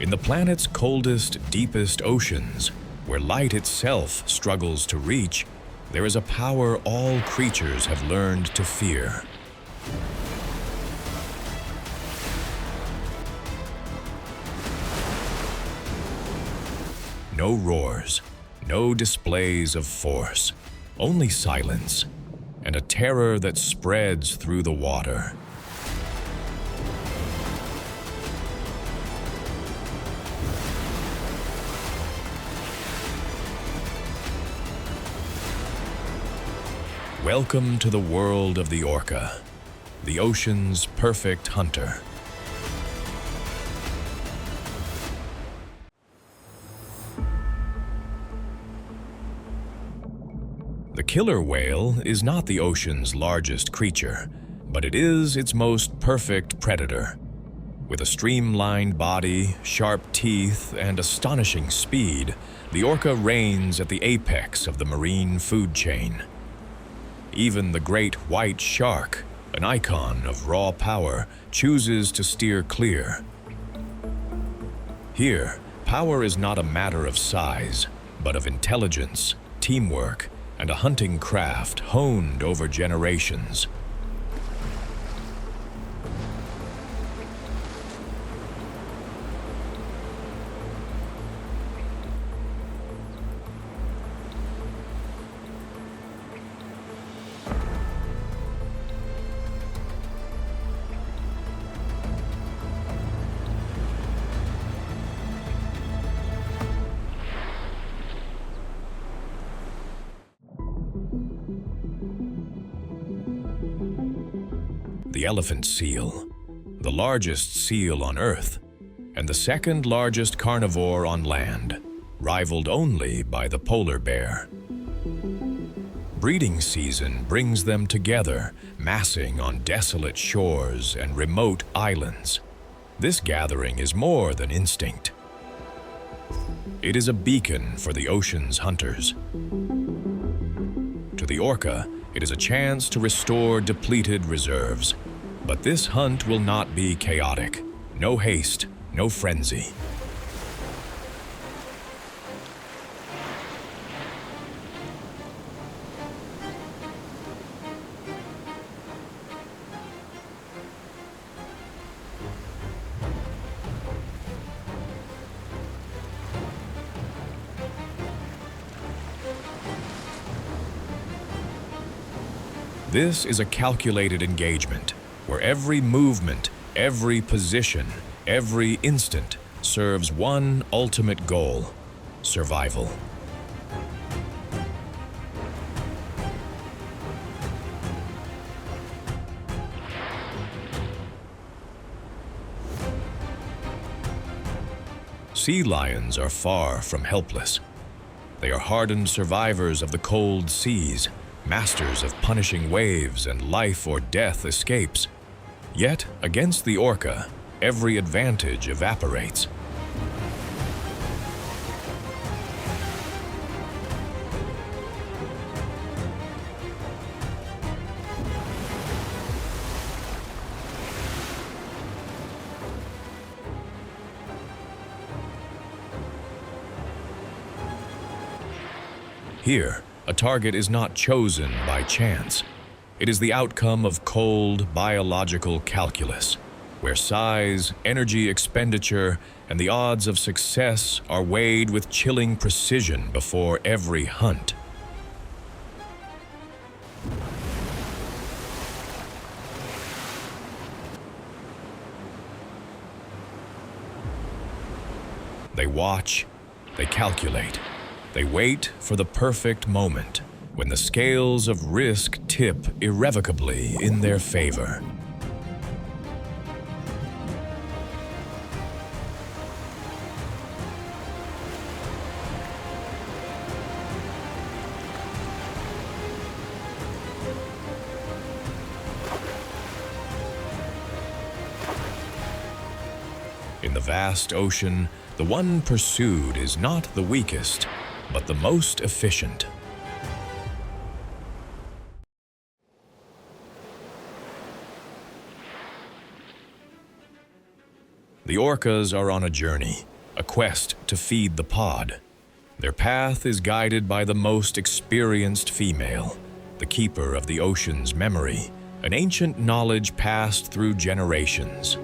In the planet's coldest, deepest oceans, where light itself struggles to reach, there is a power all creatures have learned to fear. No roars, no displays of force, only silence, and a terror that spreads through the water. Welcome to the world of the orca, the ocean's perfect hunter. The killer whale is not the ocean's largest creature, but it is its most perfect predator. With a streamlined body, sharp teeth, and astonishing speed, the orca reigns at the apex of the marine food chain. Even the great white shark, an icon of raw power, chooses to steer clear. Here, power is not a matter of size, but of intelligence, teamwork, and a hunting craft honed over generations. The elephant seal, the largest seal on Earth, and the second largest carnivore on land, rivaled only by the polar bear. Breeding season brings them together, massing on desolate shores and remote islands. This gathering is more than instinct. It is a beacon for the ocean's hunters. To the orca, it is a chance to restore depleted reserves. But this hunt will not be chaotic. No haste, no frenzy. This is a calculated engagement, where every movement, every position, every instant serves one ultimate goal: survival. Sea lions are far from helpless. They are hardened survivors of the cold seas, masters of punishing waves and life or death escapes. Yet, against the orca, every advantage evaporates. Here, a target is not chosen by chance. It is the outcome of cold, biological calculus, where size, energy expenditure, and the odds of success are weighed with chilling precision before every hunt. They watch, they calculate, they wait for the perfect moment, when the scales of risk tip irrevocably in their favor. In the vast ocean, the one pursued is not the weakest, but the most efficient. The orcas are on a journey, a quest to feed the pod. Their path is guided by the most experienced female, the keeper of the ocean's memory, an ancient knowledge passed through generations.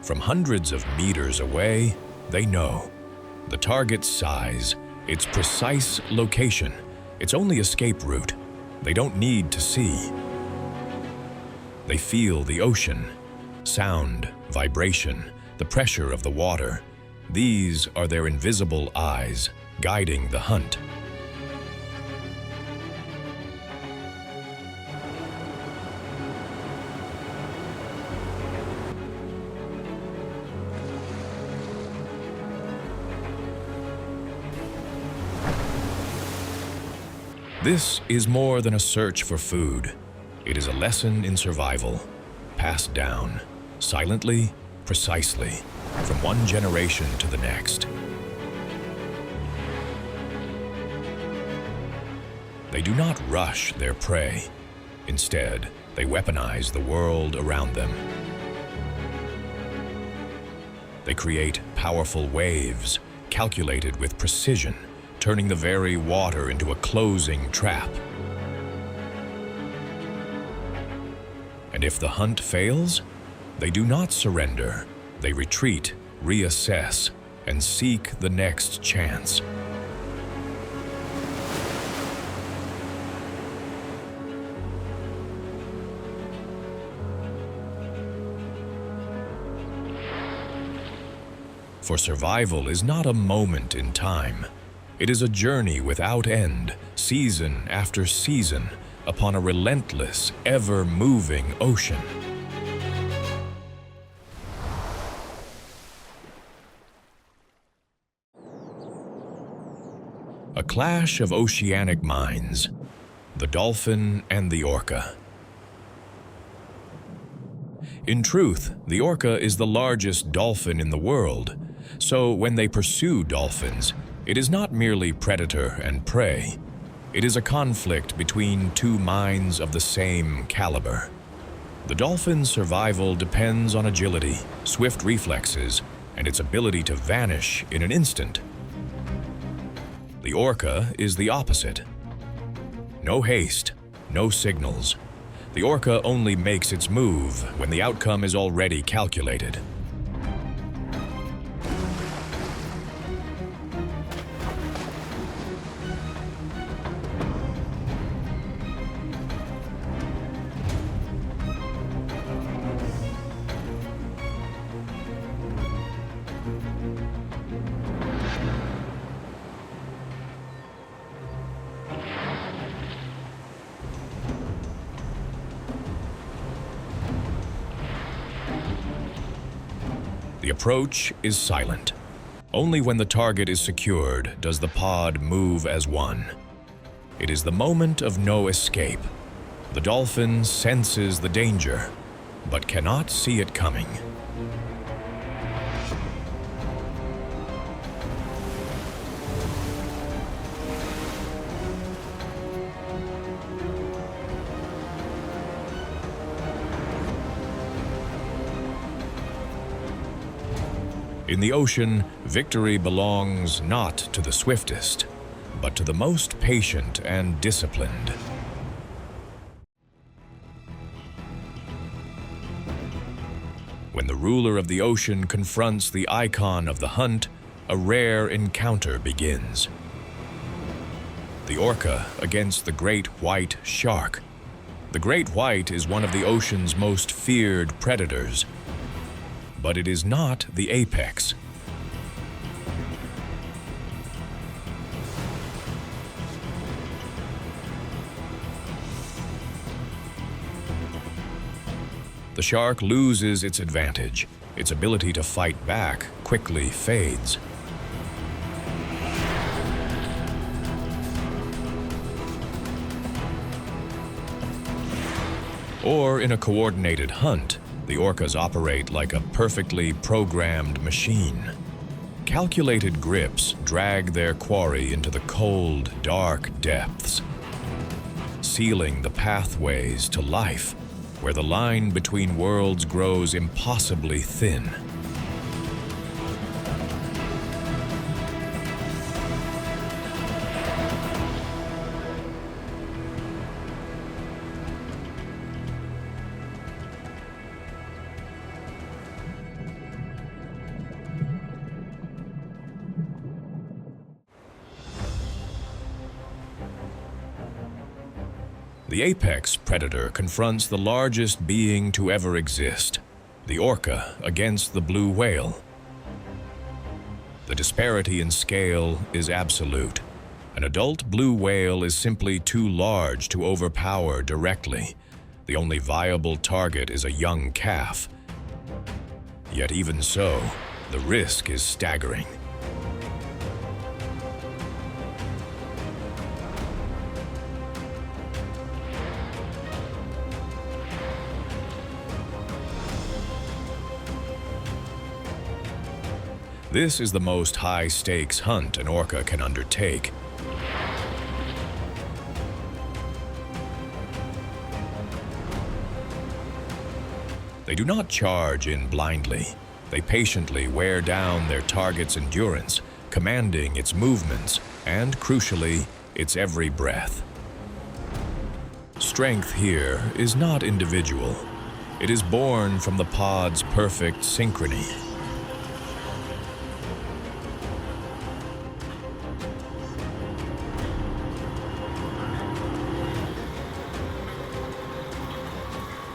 From hundreds of meters away, they know the target's size, its precise location, its only escape route. They don't need to see. They feel the ocean, sound, vibration, the pressure of the water. These are their invisible eyes, guiding the hunt. This is more than a search for food. It is a lesson in survival, passed down, silently, precisely, from one generation to the next. They do not rush their prey. Instead, they weaponize the world around them. They create powerful waves, calculated with precision, turning the very water into a closing trap. And if the hunt fails, they do not surrender. They retreat, reassess, and seek the next chance. For survival is not a moment in time. It is a journey without end, season after season, upon a relentless, ever-moving ocean. A clash of oceanic minds, the dolphin and the orca. In truth, the orca is the largest dolphin in the world, so when they pursue dolphins, it is not merely predator and prey. It is a conflict between two minds of the same caliber. The dolphin's survival depends on agility, swift reflexes, and its ability to vanish in an instant. The orca is the opposite. No haste, no signals. The orca only makes its move when the outcome is already calculated. The approach is silent. Only when the target is secured does the pod move as one. It is the moment of no escape. The dolphin senses the danger, but cannot see it coming. In the ocean, victory belongs not to the swiftest, but to the most patient and disciplined. When the ruler of the ocean confronts the icon of the hunt, a rare encounter begins. The orca against the great white shark. The great white is one of the ocean's most feared predators, but it is not the apex. The shark loses its advantage. Its ability to fight back quickly fades. Or in a coordinated hunt, the orcas operate like a perfectly programmed machine. Calculated grips drag their quarry into the cold, dark depths, sealing the pathways to life, where the line between worlds grows impossibly thin. The apex predator confronts the largest being to ever exist, the orca against the blue whale. The disparity in scale is absolute. An adult blue whale is simply too large to overpower directly. The only viable target is a young calf. Yet even so, the risk is staggering. This is the most high-stakes hunt an orca can undertake. They do not charge in blindly. They patiently wear down their target's endurance, commanding its movements and, crucially, its every breath. Strength here is not individual. It is born from the pod's perfect synchrony.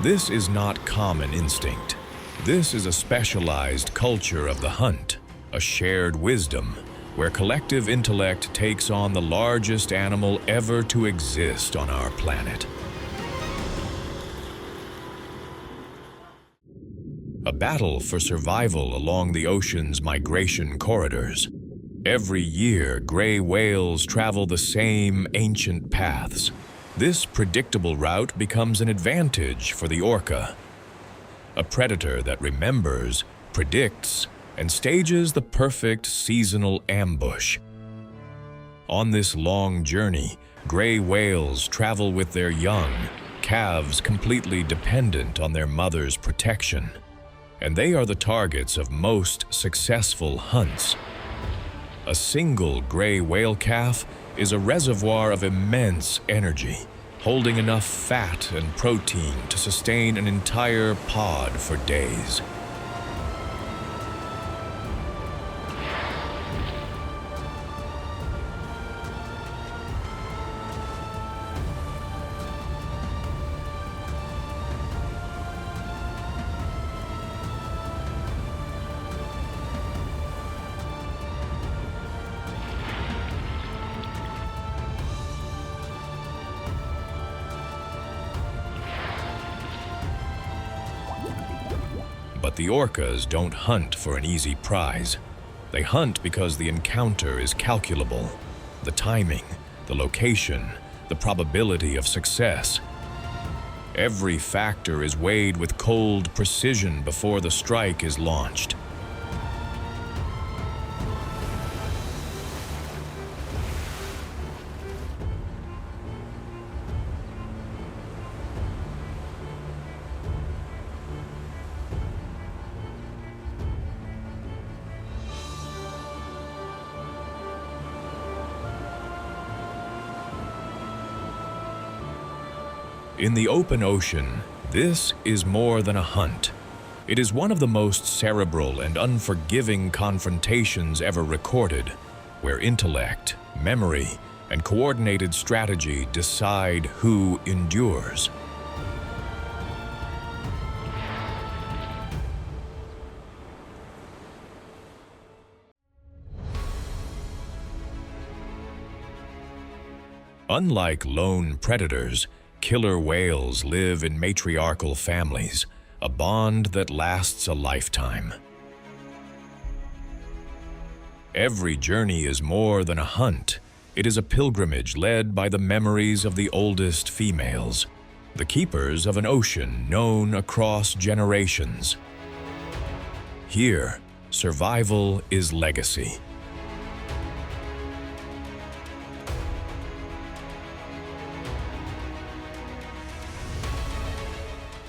This is not common instinct. This is a specialized culture of the hunt, a shared wisdom, where collective intellect takes on the largest animal ever to exist on our planet. A battle for survival along the ocean's migration corridors. Every year, gray whales travel the same ancient paths. This predictable route becomes an advantage for the orca, a predator that remembers, predicts, and stages the perfect seasonal ambush. On this long journey, gray whales travel with their young, calves completely dependent on their mother's protection, and they are the targets of most successful hunts. A single gray whale calf is a reservoir of immense energy, holding enough fat and protein to sustain an entire pod for days. But the orcas don't hunt for an easy prize. They hunt because the encounter is calculable. The timing, the location, the probability of success. Every factor is weighed with cold precision before the strike is launched. In the open ocean, this is more than a hunt. It is one of the most cerebral and unforgiving confrontations ever recorded, where intellect, memory, and coordinated strategy decide who endures. Unlike lone predators, killer whales live in matriarchal families, a bond that lasts a lifetime. Every journey is more than a hunt. It is a pilgrimage led by the memories of the oldest females, the keepers of an ocean known across generations. Here, survival is legacy.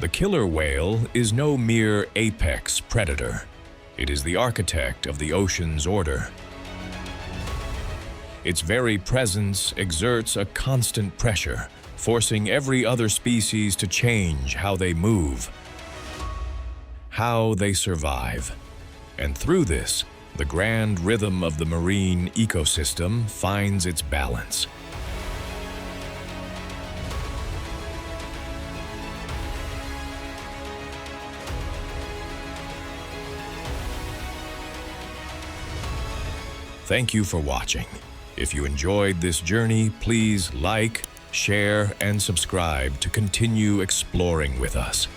The killer whale is no mere apex predator. It is the architect of the ocean's order. Its very presence exerts a constant pressure, forcing every other species to change how they move, how they survive. And through this, the grand rhythm of the marine ecosystem finds its balance. Thank you for watching. If you enjoyed this journey, please like, share, and subscribe to continue exploring with us.